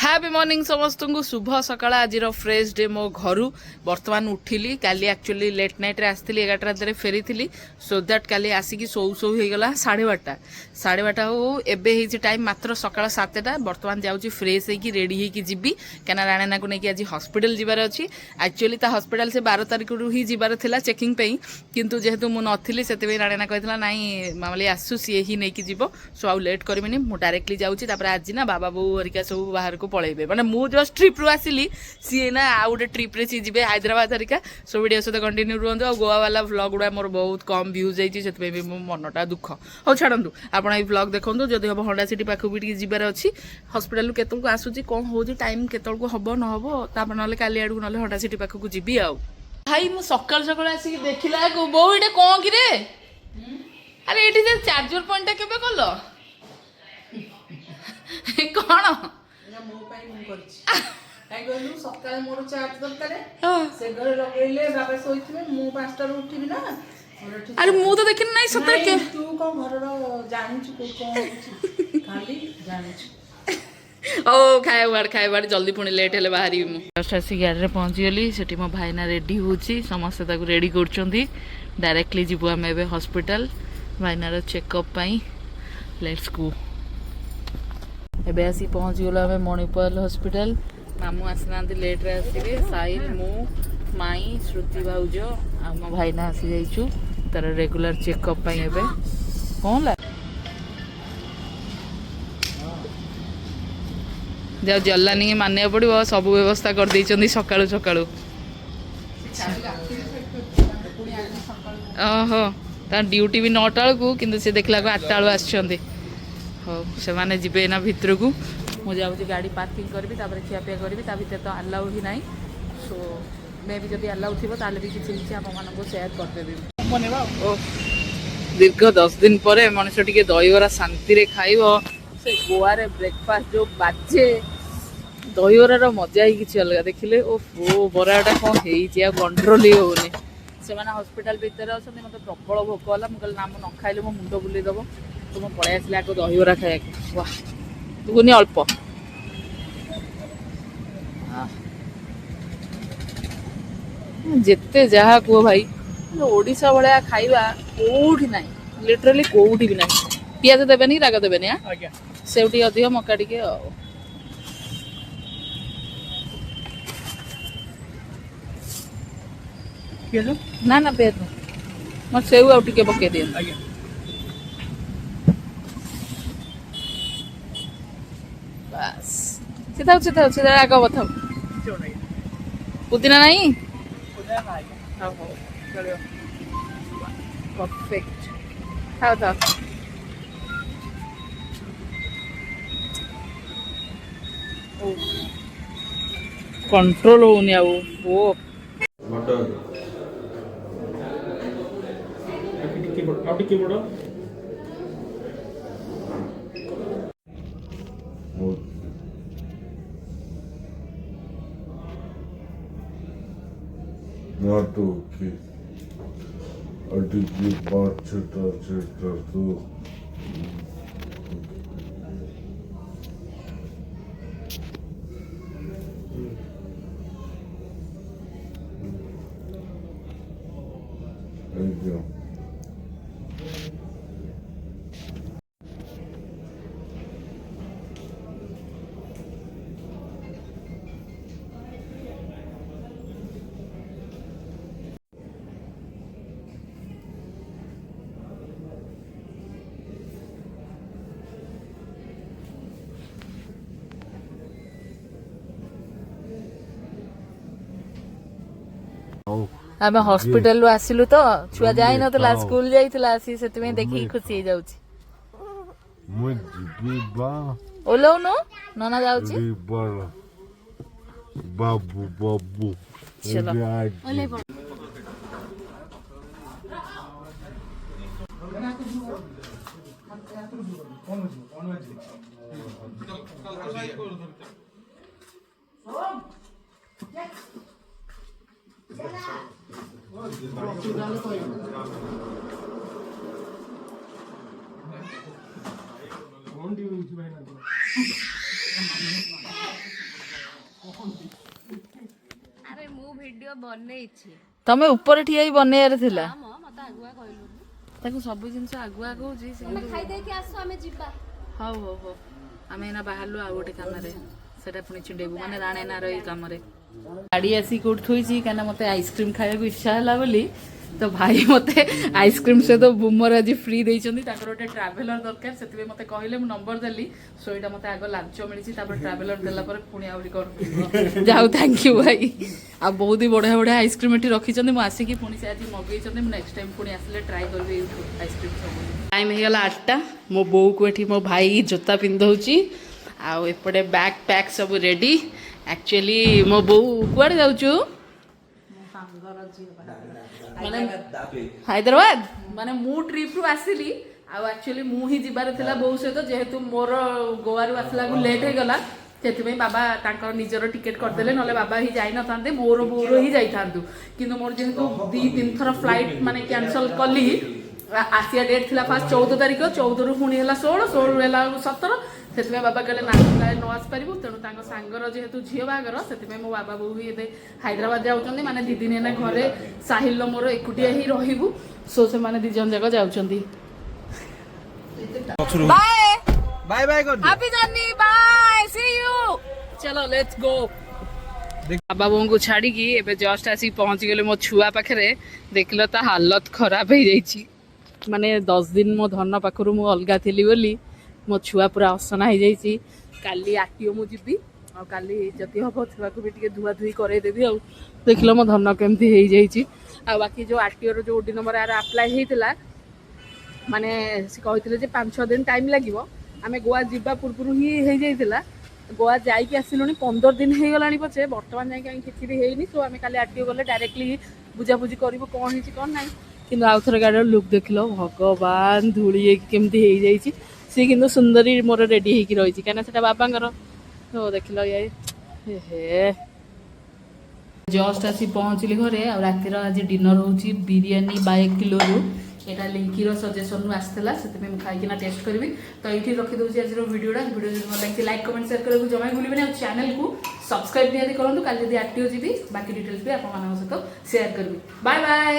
Happy morning समस्त को शुभ सकाळ आज फ्रेश डे मो घर बर्तमान उठिली काली एक्चुअली लेट नाइट रे आसती 11टा राति फेरी थी so that Kali Ashik show show हो गला 12:30 हो एबे टाइम मात्र सकाळ 7टा बर्तमान जाऊँगी फ्रेश होगी रेडी होगी जीवी क्या राणेना को लेकिन आज हॉस्पिटल जीवार अच्छी एक्चुअली ता हॉस्पिटल से 12 तारिख ही जीवार थिला चेकिंग पे किंतु जेहेतु मु नथिली सेते राणेना कहला नाई मामली आसु सी ही नहीं जीव सो आउ लेट करबिनी मु डायरेक्टली जाऊँगी आज ना बाबा बो हरिका सब बाहर को पलैबे मैंने मु जस्ट ट्रिप रु आसिली सी ना आउ गोटे ट्रिप रे सी जीवे हैदराबाद हरिका सो वीडियो सहित कंटिन्यू रुहतु आ गोवा वाला व्लॉग गुड़ा मोर बहुत कम व्यूज जाइए भी मो मनटा दुख हो छाड़ू आप व्लॉग देखो जदि हम हंडा सिटी पाखक भी जीवार अच्छी हॉस्पिटल केतु आसूची कौन हो टाइम केतु हम न हम ना काली आड़ ना हंडा सिटी पाखक जी आउ भाई मु सकाल सकाल आसिक देखला बो ये कौन कि अरे ये चार्जर पॉइंट केबे कल कौन सकाल मोर चार्ज दरकार से घर लगेले बाबा सोईथिबे मु 5टा उठिबी ना अरे मु तो देखिन नहीं सतरे के तू कोन घर जानि छु कोन खाली जानि छु ओ खाए बाड़ जल्दी पुणी लेट हेले बाहरी मु जस्ट आसी गाड़ी रे पहुंची गली सेठी मो भाईना रेडी होची समस्त ताको रेडी करचंदी डायरेक्टली जीवु हम एबे हॉस्पिटल भाईना रो चेकअप पई लेट्स गो एबे आसी पहुंची गलो हमें मणिपाल हॉस्पिटल मामू आसना लेट रे आसिबे साहिल मु माई श्रुति भाउज आ मो भाईना आसी जाइछु तार रेगुलर चेकअप पई एबे कोन ला जाओ जल्लानी मानिया पड़ो सब व्यवस्था कर देइचंदी सकाळु सकाळु ओहो ता ड्यूटी भी 9टा को किंतु से देखला को 8टा आछंदी हो से माने जिबे ना भितर को मु जाउची गाड़ी पार्किंग करबी तापर खियापिया करबी ता भितर तो अलाउ ही नाही सो मे भी जदी अलाउ थिबो ताले भी किछि किछि आप मानको शेयर कर देबी बनेबा ओ दीर्घ 10 दिन परे मनुष्य टिके दहीवरा शांति रे खाइबो से गोवा रे ब्रेकफास्ट जो बाजे दहीवरार मजा ही किछि अलग देखिले ओहो बराटा कौन हेइछि आ कंट्रोल ही होनी से माने हॉस्पिटल भीतर अछन मते प्रबल भोक होला मु कल नाम न खाइले मो मुंड बुली दबो तो मो पळे आसले आको दहीवरा खाया वाह तू नि अल्प जिते जहा को भाई ओडिशा भाया खाइबा कोठी नाही लिटरली कोठी भी नाही पियाज देबेनी राग देबेनी आज्ञा सेउटी अधिक मक्का टिके ना ना पेज मत सेउ आउ टिके पके दियन आज्ञा बस सीधा आग बथाओ पुदीना नहीं परफेक्ट खाओ था कंट्रोल होनी आ वो Not okay. I did give part cheddar too. Thank you. आम हॉस्पिटल आसिलु तो छुआ जाई नतला स्कूल जाइतला आसी सेते में देखि खुशी जाउची मु जीबा ओलो नो नना जाउची बाबू चलो ओले ଆରେ ମୁଁ ଭିଡିଓ ବନେଇଛି। ତମେ ଉପରେ ଠିଆ ହେଇ ବନେଇବାର ଥିଲା। ମତେ ଆଗୁଆ କହିଲୁ। ତାକୁ ସବୁ ଜିନିଷ ଆଗୁଆ କହୁଛି। ତମେ ଖାଇଦେଇକି ଆସ ଆମେ ଯିବା। ହଉ ହଉ ହଉ ଆମେ ଏଇନା ବାହାରିଲୁ ଆଉ ଗୋଟେ କାମରେ, ସେଟା ପୁଣି ଛିଣ୍ଡେଇବୁ ମାନେ ରାଣେନାର ଏଇ କାମରେ। ଗାଡ଼ି ଆସିକି କୋଉଠି ଥୋଇଛି କାହିଁକିନା ମୋତେ ଆଇସ୍କ୍ରିମ୍ ଖାଇବାକୁ ଇଚ୍ଛା ହେଲା ବୋଲି। ତ ଭାଇ ମୋତେ ଆଇସ୍କ୍ରିମ୍ ସହିତ ବୁମର ଆଜି ଫ୍ରି ଦେଇଛନ୍ତି। ତାଙ୍କର ଗୋଟେ ଟ୍ରାଭେଲର ଦରକାର, ସେଥିପାଇଁ ମୋତେ କହିଲେ, ମୁଁ ନମ୍ବର ଦେଲି। ସୋ ଏଇଟା ମୋତେ ଆଗ ଲାଞ୍ଚ ମିଳିଛି, ତାପରେ ଟ୍ରାଭେଲର ଦେଲା ପରେ ପୁଣି ଆହୁରି କ'ଣ ଯାଉ ଥ୍ୟାଙ୍କ ୟୁ ଭାଇ। ଆଉ ବହୁତ ହି ବଢ଼ିଆ ବଢ଼ିଆ ଆଇସ୍କ୍ରିମ୍ ଏଠି ରଖିଛନ୍ତି। ମୁଁ ଆସିକି ପୁଣି ସେ ଆଜି ମଗେଇଛନ୍ତି, ମୁଁ ନେକ୍ସଟ ଟାଇମ୍ ପୁଣି ଆସିଲେ ଟ୍ରାଏ କରିବି ଏଇଠୁ ଆଇସ୍କ୍ରିମ୍ ସବୁ। ଟାଇମ୍ ହେଇଗଲା 8ଟା। ମୋ ବୋଉକୁ ଏଠି ମୋ ଭାଇ ଜୋତା ପିନ୍ଧଉଛି, ଆଉ ଏପଟେ ବ୍ୟାଗ୍ ପ୍ୟାକ୍ ସବୁ ରେଡ଼ି। ଆକ୍ଚୁଆଲି ମୋ ବୋଉ କୁଆଡ଼େ ଯାଉଛୁ? ମାନେ ହାଇଦ୍ରାବାଦ। ମାନେ ମୁଁ ଟ୍ରିପ୍ରୁ ଆସିଲି, ଆଉ ଆକ୍ଚୁଆଲି ମୁଁ ହିଁ ଯିବାର ଥିଲା ବୋଉ ସହିତ, ଯେହେତୁ ମୋର ଗୋଆରୁ ଆସିଲାକୁ ଲେଟ୍ ହେଇଗଲା ସେଥିପାଇଁ ବାବା ତାଙ୍କର ନିଜର ଟିକେଟ୍ କରିଦେଲେ, ନହେଲେ ବାବା ହିଁ ଯାଇନଥାନ୍ତେ, ମୋର ବୋଉର ହିଁ ଯାଇଥାନ୍ତୁ। କିନ୍ତୁ ମୋର ଯେହେତୁ 2-3 ଥର ଫ୍ଲାଇଟ୍ ମାନେ କ୍ୟାନସଲ୍ କଲି, ଆସିବା ଡେଟ୍ ଥିଲା ଫାଷ୍ଟ 14 ତାରିଖ, 14ରୁ ପୁଣି ହେଲା 16, 16ରୁ ହେଲା 17, ସେଥିପାଇଁ ବାବା କହିଲେ ନା ନ ଆସିପାରିବୁ। ତେଣୁ ତାଙ୍କ ସାଙ୍ଗର ଯେହେତୁ ଝିଅ ବାହାଘର, ସେଥିପାଇଁ ମୋ ବାବା ବୋଉ ହିଁ ଏବେ ହାଇଦ୍ରାବାଦ ଯାଉଛନ୍ତି। ମାନେ 2 ଦିନ ହେଲା ଘରେ ସାହିଲ ମୋର ଏକୁଟିଆ ହିଁ ରହିବୁ। ସୋ ସେମାନେ 2 ଜଣ ଯାକ ଯାଉଛନ୍ତି। ବାଏ बाय बाय कर दो। Happy journey, bye see you. चलो लेट्स गो। बाबा बोऊ छाड़िकी एबे जस्ट आसी पहुंची गले मो छुआ पाखरे। देखल ता हालत खराब हो जाइए। माने 10 दिन मो धन पाखरु मु अलगा थिली बोली मो छुआ पूरा असना हो जाइए। काली आरटीओ मु जीबी आ काली जदि हम छुआ को भी टिके धुआ धुई करे देबी। आ देखल मो धन केमती हो जाइए। आ बाकी जो आरटीओ रो जो ओडी नंबर आर अप्लाई हेतिला माने से कहते जे 5-6 दिन टाइम लगे। आम गोवा जावा पूर्व ही हो जाइए। गोवा जाइए आसिलुनी 15 दिन हो गला पचे बर्तमान जाए कहीं किसी भी है। सो आम काली आरटीओ गले डायरेक्टली बुझाबुझी करूँ कौन है कौन ना कि आउ थे गाड़ी लुक देख लो भगवान धूली केमती हो जाइए। सी कि सुंदरी मोर रेडी होगी रही कहीं बाबांर तो देख लो ये जस्ट आसी पहुँचली घरे। आ रातिर आज डिनर होची बिरियानी 1 किलो यहाँ लिंकीर सजेसन आसाला से खाईकिना टेस्ट करी। तो ये रखीदे आज भिडियोटा भिडियो जो भल लगे लाइक कमेंट शेयर करने जमा भूलें। और चैनल को सब्सक्राइब निहाती करूँ। कल जब आरटीओ जी बाकी डिटेल्स भी आप सहित शेयर करी। Bye bye.